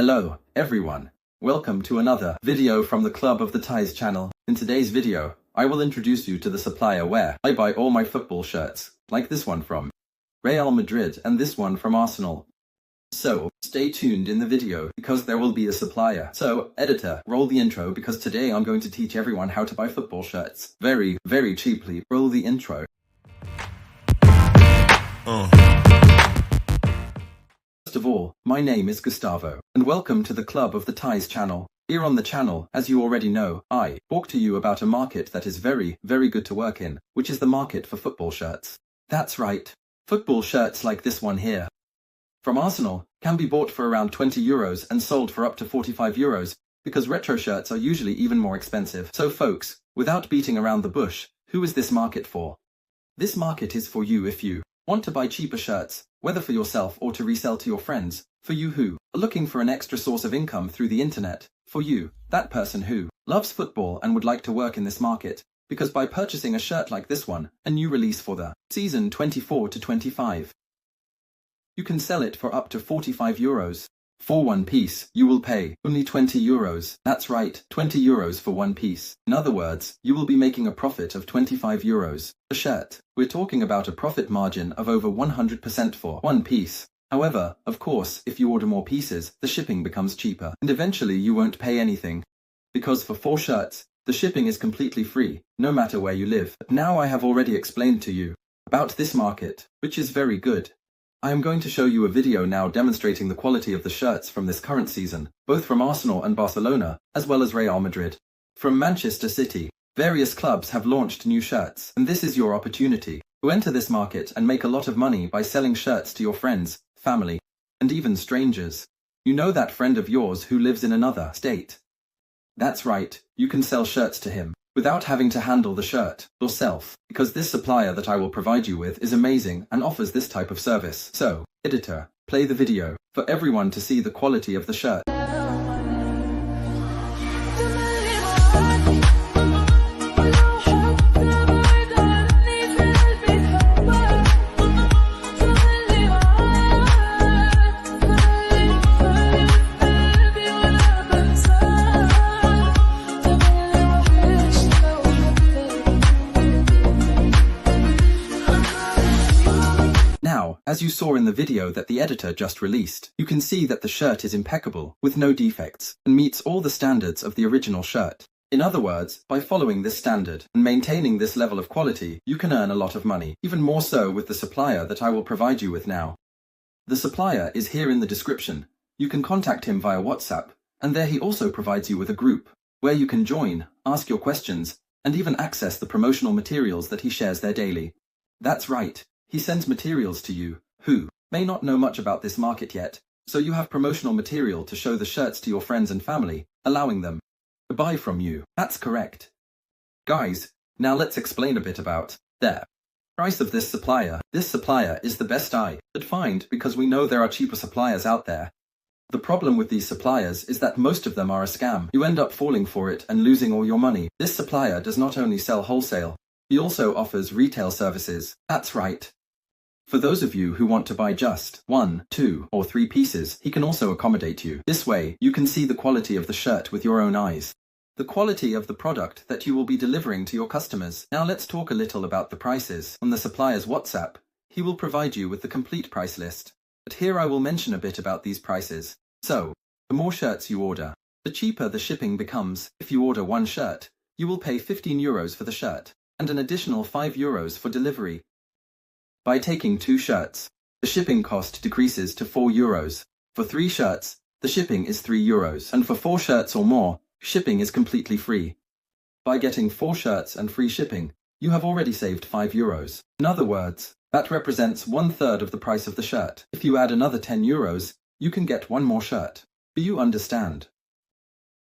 Hello, everyone. Welcome to another video from the Club of the Ties channel. In today's video, I will introduce you to the supplier where I buy all my football shirts, like this one from Real Madrid and this one from Arsenal. So, stay tuned in the video because there will be a supplier. So, editor, roll the intro because today I'm going to teach everyone how to buy football shirts very, very cheaply. Roll the intro. First of all, my name is Gustavo, and welcome to the Club of the Ties channel. Here on the channel, as you already know, I talk to you about a market that is very, very good to work in, which is the market for football shirts. That's right, football shirts like this one here. From Arsenal, can be bought for around 20 euros and sold for up to 45 euros, because retro shirts are usually even more expensive. So folks, without beating around the bush, who is this market for? This market is for you if you want to buy cheaper shirts, whether for yourself or to resell to your friends, for you who are looking for an extra source of income through the internet, for you, that person who loves football and would like to work in this market, because by purchasing a shirt like this one, a new release for the season 24 to 25, you can sell it for up to 45 euros. For one piece, you will pay only 20 euros. That's right, 20 euros for one piece. In other words, you will be making a profit of 25 euros a shirt. We're talking about a profit margin of over 100% for one piece. However, of course, if you order more pieces, the shipping becomes cheaper, and eventually you won't pay anything. Because for 4 shirts, the shipping is completely free, no matter where you live. But now I have already explained to you about this market, which is very good. I am going to show you a video now demonstrating the quality of the shirts from this current season, both from Arsenal and Barcelona, as well as Real Madrid. From Manchester City, various clubs have launched new shirts, and this is your opportunity to enter this market and make a lot of money by selling shirts to your friends, family, and even strangers. You know that friend of yours who lives in another state? That's right, you can sell shirts to him without having to handle the shirt yourself, because this supplier that I will provide you with is amazing and offers this type of service. So, editor, play the video for everyone to see the quality of the shirt. Now, as you saw in the video that the editor just released, you can see that the shirt is impeccable, with no defects, and meets all the standards of the original shirt. In other words, by following this standard and maintaining this level of quality, you can earn a lot of money, even more so with the supplier that I will provide you with now. The supplier is here in the description. You can contact him via WhatsApp, and there he also provides you with a group, where you can join, ask your questions, and even access the promotional materials that he shares there daily. That's right. He sends materials to you, who may not know much about this market yet, so you have promotional material to show the shirts to your friends and family, allowing them to buy from you. That's correct. Guys, now let's explain a bit about the price of this supplier. This supplier is the best I could find because we know there are cheaper suppliers out there. The problem with these suppliers is that most of them are a scam. You end up falling for it and losing all your money. This supplier does not only sell wholesale, he also offers retail services. That's right. For those of you who want to buy just 1, 2, or 3 pieces, he can also accommodate you. This way, you can see the quality of the shirt with your own eyes. The quality of the product that you will be delivering to your customers. Now let's talk a little about the prices. On the supplier's WhatsApp, he will provide you with the complete price list. But here I will mention a bit about these prices. So, the more shirts you order, the cheaper the shipping becomes. If you order 1 shirt, you will pay 15 euros for the shirt, and an additional 5 euros for delivery. By taking 2 shirts, the shipping cost decreases to 4 euros. For 3 shirts, the shipping is 3 euros. And for 4 shirts or more, shipping is completely free. By getting 4 shirts and free shipping, you have already saved 5 euros. In other words, that represents 1/3 of the price of the shirt. If you add another 10 euros, you can get 1 more shirt. Do you understand?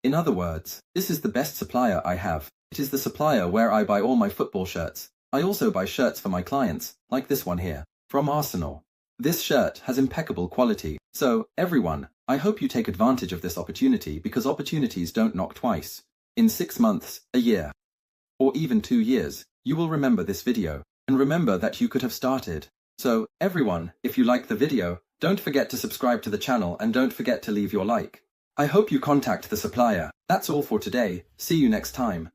In other words, this is the best supplier I have. It is the supplier where I buy all my football shirts. I also buy shirts for my clients, like this one here, from Arsenal. This shirt has impeccable quality. So, everyone, I hope you take advantage of this opportunity because opportunities don't knock twice. In 6 months, a year, or even 2 years, you will remember this video, and remember that you could have started. So, everyone, if you like the video, Don't forget to subscribe to the channel and don't forget to leave your like. I hope you contact the supplier. That's all for today. See you next time.